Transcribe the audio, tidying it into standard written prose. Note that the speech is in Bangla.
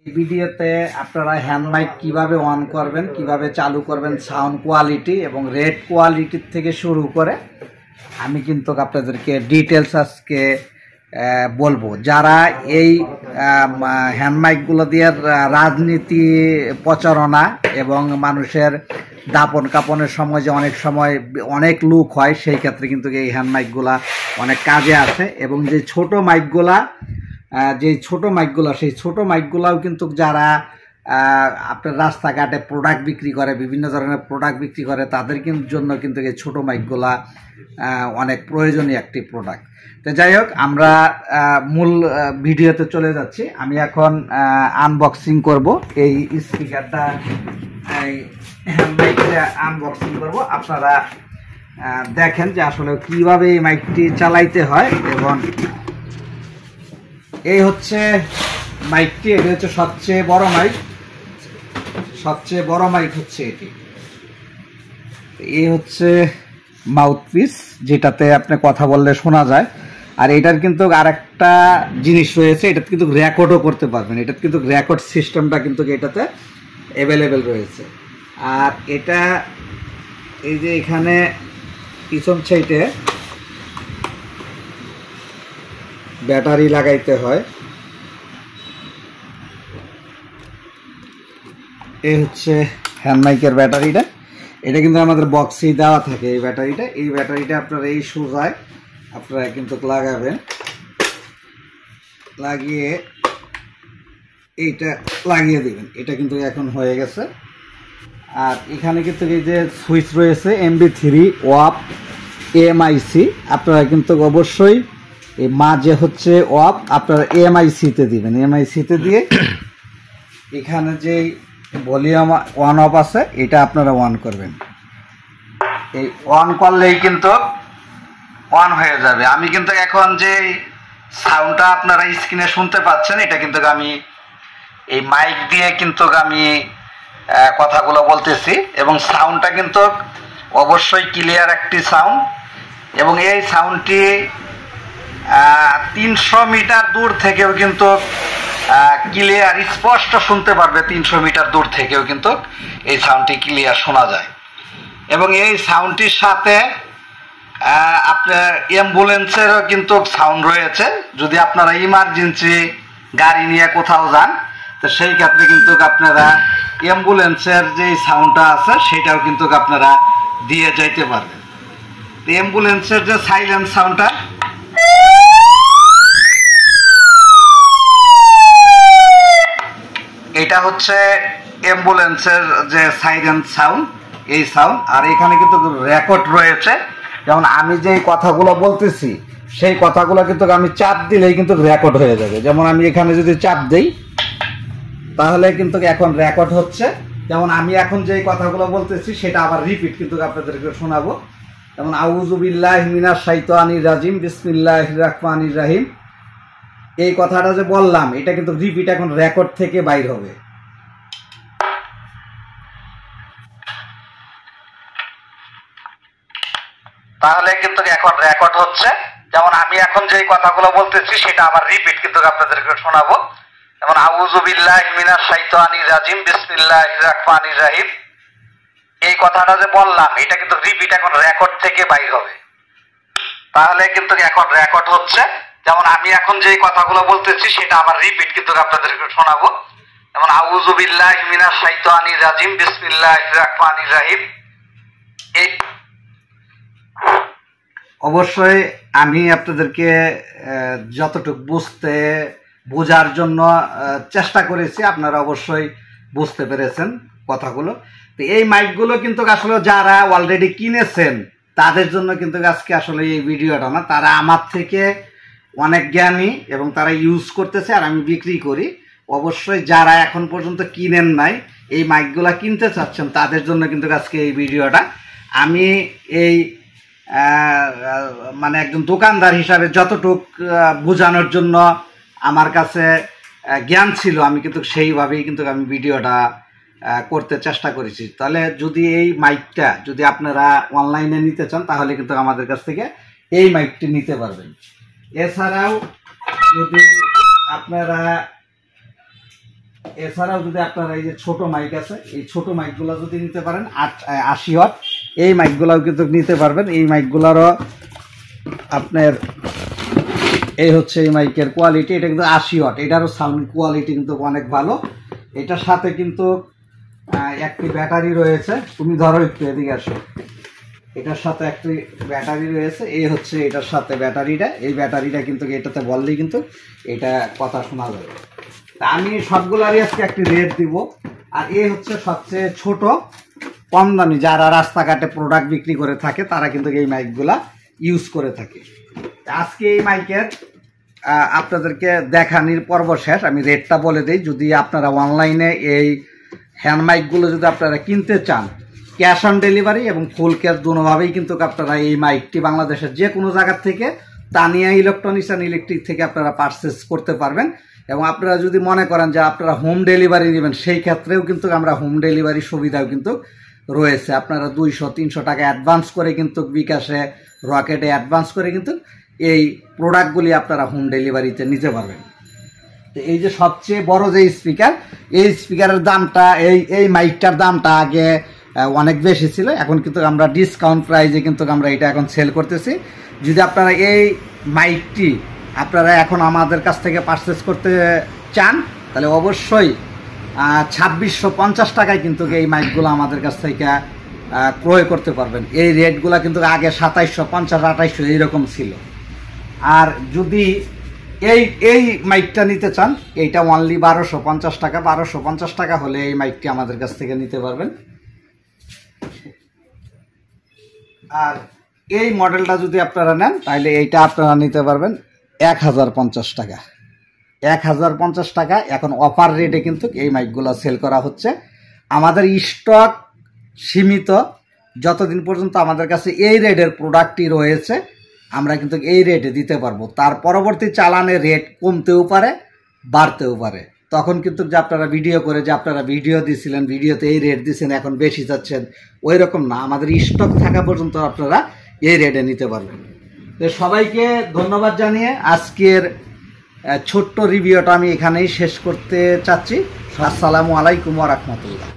এই ভিডিওতে আপনারা হ্যান্ড মাইক কিভাবে অন করবেন, কিভাবে চালু করবেন, সাউন্ড কোয়ালিটি এবং রেড কোয়ালিটির থেকে শুরু করে আমি কিন্তু আপনাদেরকে ডিটেলস আজকে বলবো। যারা এই হ্যান্ড মাইকগুলো দিয়ে রাজনীতি প্রচারণা এবং মানুষের দাপন কাপনের সময় যে অনেক সময় অনেক লুক হয়, সেই ক্ষেত্রে কিন্তু এই হ্যান্ড মাইকগুলা অনেক কাজে আসে। এবং যে ছোট মাইকগুলা সেই ছোট মাইকগুলাও কিন্তু যারা আপনার রাস্তাঘাটে প্রোডাক্ট বিক্রি করে, বিভিন্ন ধরনের প্রোডাক্ট বিক্রি করে, তাদের জন্য কিন্তু এই ছোট মাইকগুলা অনেক প্রয়োজনীয় একটি প্রোডাক্ট। তো যাই হোক, আমরা মূল ভিডিওতে চলে যাচ্ছি। আমি এখন আনবক্সিং করব এই স্পিকারটা, হ্যান্ড মাইকটা আনবক্সিং করব। আপনারা দেখেন যে আসলে কিভাবে এই মাইকটি চালাইতে হয়। এবং এই হচ্ছে মাইকটি, এটি হচ্ছে সবচেয়ে বড় মাইক হচ্ছে এটি। এই হচ্ছে মাউথপিস, যেটাতে আপনি কথা বললে শোনা যায়। আর এটার কিন্তু আরেকটা জিনিস রয়েছে, এটা কিন্তু রেকর্ডও করতে পারবেন। এটা কিন্তু রেকর্ড সিস্টেমটা কিন্তু এটাতে অ্যাভেলেবেল রয়েছে। আর এটা এই যে এখানে পিছন সাইডে ব্যাটারি লাগাইতে হয়। এই হচ্ছে হ্যান্ড মাইকের ব্যাটারিটা। এটা কিন্তু আমাদের বক্সেই দেওয়া থাকে এই ব্যাটারিটা আপনারা এই সোজায় আপনারা কিন্তু লাগাবেন, লাগিয়ে এইটা লাগিয়ে দেবেন। এটা কিন্তু এখন হয়ে গেছে। আর এখানে কিন্তু এই যে সুইচ রয়েছে MB3 ওয়াপ AMIC, আপনারা কিন্তু অবশ্যই এই মাঝে হচ্ছে ওয়াপ আপনারা AMIC-তে দিবেন। AMIC-তে দিয়ে এখানে যে ভলিউম অন অফ আছে এটা আপনারা অন করবেন। এই অন করলেই কিন্তু অন হয়ে যাবে। আমি কিন্তু এখন যে সাউন্ডটা আপনারা স্ক্রিনে শুনতে পাচ্ছেন, এটা কিন্তু আমি এই মাইক দিয়ে কিন্তু আমি কথাগুলো বলতেছি। এবং সাউন্ডটা কিন্তু অবশ্যই ক্লিয়ার একটি সাউন্ড। এবং এই সাউন্ডটি 300 মিটার দূর থেকেও কিন্তু ক্লিয়ার স্পষ্ট শুনতে পারবে। 300 মিটার দূর থেকেও কিন্তু এই সাউন্ডটি ক্লিয়ার শোনা যায়। এবং এই সাউন্ডটির সাথে আপনার অ্যাম্বুলেন্সেরও কিন্তু সাউন্ড রয়েছে। যদি আপনারা ইমার্জেন্সি গাড়ি নিয়ে কোথাও যান, তো সেই ক্ষেত্রে কিন্তু আপনারা অ্যাম্বুলেন্সের যে সাউন্ডটা আছে সেটাও কিন্তু আপনারা দিয়ে যাইতে পারবেন। অ্যাম্বুলেন্সের যে সাইলেন্ট সাউন্ডটা, এটা হচ্ছে অ্যাম্বুলেন্সের যে সাইলেন্ট সাউন্ড, এই সাউন্ড। আর এখানে কিন্তু রেকর্ড রয়েছে। যেমন আমি যে কথাগুলো বলতেছি সেই কথাগুলো কিন্তু আমি চাপ দিলেই কিন্তু রেকর্ড হয়ে যাবে। যেমন আমি এখানে যদি চাপ দেই তাহলে কিন্তু এখন রেকর্ড হচ্ছে। যেমন আমি এখন যে কথাগুলো বলতেছি সেটা আবার রিপিট কিন্তু আপনাদেরকে শোনাবো। যেমন আউযু বিল্লাহি মিনাশ শাইতানির রাজিম বিসমিল্লাহির রাহমানির রাহিম, এই কথাটা যে বললাম এটা কিন্তু রিপিট এখন রেকর্ড থেকে বাইর হবে। তাহলে কিন্তু এখন রেকর্ড হচ্ছে। যেমন আমি এখন যে কথাগুলো বলতেছি সেটা আবার রিপিট কিন্তু আপনাদেরকে শোনাবো। যেমন আউযু বিল্লাহি মিনাশ শাইতানির রাজিম বিসমিল্লাহির রাহমানির রাহিম, এই কথাটা যে বললাম এটা কিন্তু রিপিট এখন রেকর্ড থেকে বাইর হবে। তাহলে কিন্তু এখন রেকর্ড হচ্ছে। যেমন আমি এখন যে কথাগুলো বলতেছি সেটা আবার রিপিট কিন্তু আপনাদেরকে শোনাবো। যেমন আউযু বিল্লাহি মিনাশ শাইতানির রাজিম বিসমিল্লাহির রাহমানির রাহিম। এই অবশ্যই আমি আপনাদেরকে যতটুকু বোঝার জন্য চেষ্টা করেছি, আপনারা অবশ্যই বুঝতে পেরেছেন কথাগুলো। তো এই মাইকগুলো কিন্তু আসলে যারা অলরেডি কিনেছেন তাদের জন্য কিন্তু আজকে আসলে এই ভিডিওটা না, তারা আমার থেকে অনেক জ্ঞানী এবং তারা ইউজ করতেছে আর আমি বিক্রি করি। অবশ্যই যারা এখন পর্যন্ত কিনেন নাই, এই মাইকগুলো কিনতে চাচ্ছেন, তাদের জন্য কিন্তু আজকে এই ভিডিওটা। আমি এই মানে একজন দোকানদার হিসাবে যতটুক বোঝানোর জন্য আমার কাছে জ্ঞান ছিল, আমি কিন্তু সেইভাবেই কিন্তু আমি ভিডিওটা করতে চেষ্টা করেছি। তাহলে যদি এই মাইকটা যদি আপনারা অনলাইনে নিতে চান তাহলে কিন্তু আমাদের কাছ থেকে এই মাইকটি নিতে পারবেন। এছাড়াও যদি আপনারা এছাড়াও যদি আপনারা এই যে ছোট মাইক আছে, এই ছোট মাইকগুলো যদি নিতে পারেন 80 ওয়াট, এই মাইকগুলোও কিন্তু নিতে পারবেন। এই মাইকগুলোরও আপনার এই হচ্ছে এই মাইকের কোয়ালিটি, এটা কিন্তু 80 ওয়াট, এটারও সাউন্ড কোয়ালিটি কিন্তু অনেক ভালো। এটার সাথে কিন্তু একটি ব্যাটারি রয়েছে, তুমি ধরো একটু এদিকে আসো, এটার সাথে একটি ব্যাটারি রয়েছে, এই হচ্ছে এটার সাথে ব্যাটারিটা, এই ব্যাটারিটা কিন্তু এটাতে বললেই কিন্তু এটা কথা শোনা যাবে। তা আমি সবগুলারই আজকে একটি রেট দিব। আর এই হচ্ছে সবচেয়ে ছোট কম দামি, যারা রাস্তাঘাটে প্রোডাক্ট বিক্রি করে থাকে তারা কিন্তু এই মাইকগুলা ইউজ করে থাকে। আজকে এই মাইকের আপনাদেরকে দেখানোর পর্ব শেষ, আমি রেটটা বলে দিই। যদি আপনারা অনলাইনে এই হ্যান্ড মাইকগুলো যদি আপনারা কিনতে চান, ক্যাশ অন ডেলিভারি এবং ফুল ক্যাশ দুটোভাবেই কিন্তু আপনারা এই মাইকটি বাংলাদেশের যে কোনো জায়গার থেকে তানিয়া ইলেকট্রনিক্স অ্যান্ড ইলেকট্রিক থেকে আপনারা পারচেস করতে পারবেন। এবং আপনারা যদি মনে করেন যে আপনারা হোম ডেলিভারি নেবেন, সেই ক্ষেত্রেও কিন্তু আমরা হোম ডেলিভারি সুবিধাও কিন্তু রয়েছে। আপনারা 200-300 টাকা অ্যাডভান্স করে কিন্তু বিকাশে, রকেটে অ্যাডভান্স করে কিন্তু এই প্রোডাক্টগুলি আপনারা হোম ডেলিভারিতে নিতে পারবেন। তো এই যে সবচেয়ে বড় যে স্পিকার, এই স্পিকারের দামটা, এই মাইকটার দামটা আগে অনেক বেশি ছিল, এখন কিন্তু আমরা ডিসকাউন্ট প্রাইজে কিন্তু আমরা এটা এখন সেল করতেছি। যদি আপনারা এই মাইকটি আপনারা এখন আমাদের কাছ থেকে পারচেস করতে চান, তাহলে অবশ্যই 2650 টাকায় কিন্তু এই মাইকগুলো আমাদের কাছ থেকে ক্রয় করতে পারবেন। এই রেটগুলো কিন্তু আগে 2750-2800 এইরকম ছিল। আর যদি এই মাইকটা নিতে চান, এইটা অনলি 1250 টাকা, 1250 টাকা হলে এই মাইকটি আমাদের কাছ থেকে নিতে পারবেন। আর এই মডেলটা যদি আপনারা নেন, তাহলে এইটা আপনারা নিতে পারবেন 1050 টাকা। 1050 টাকা এখন অফার রেটে কিন্তু এই মাইকগুলো সেল করা হচ্ছে। আমাদের স্টক সীমিত, যতদিন পর্যন্ত আমাদের কাছে এই রেটের প্রোডাক্টটি রয়েছে আমরা কিন্তু এই রেটে দিতে পারবো। তার পরবর্তী চালানের রেট কমতেও পারে, বাড়তেও পারে। তখন কিন্তু যে আপনারা ভিডিও করে যে আপনারা ভিডিও দিয়েছিলেন, ভিডিওতে এই রেট দিয়েছেন, এখন বেশি যাচ্ছেন, ওই রকম না। আমাদের স্টক থাকা পর্যন্ত আপনারা এই রেটে নিতে পারবেন। তো সবাইকে ধন্যবাদ জানিয়ে আজকের ছোট্ট রিভিউটা আমি এখানেই শেষ করতে চাচ্ছি। আসসালামু আলাইকুম ওয়া রাহমাতুল্লাহ।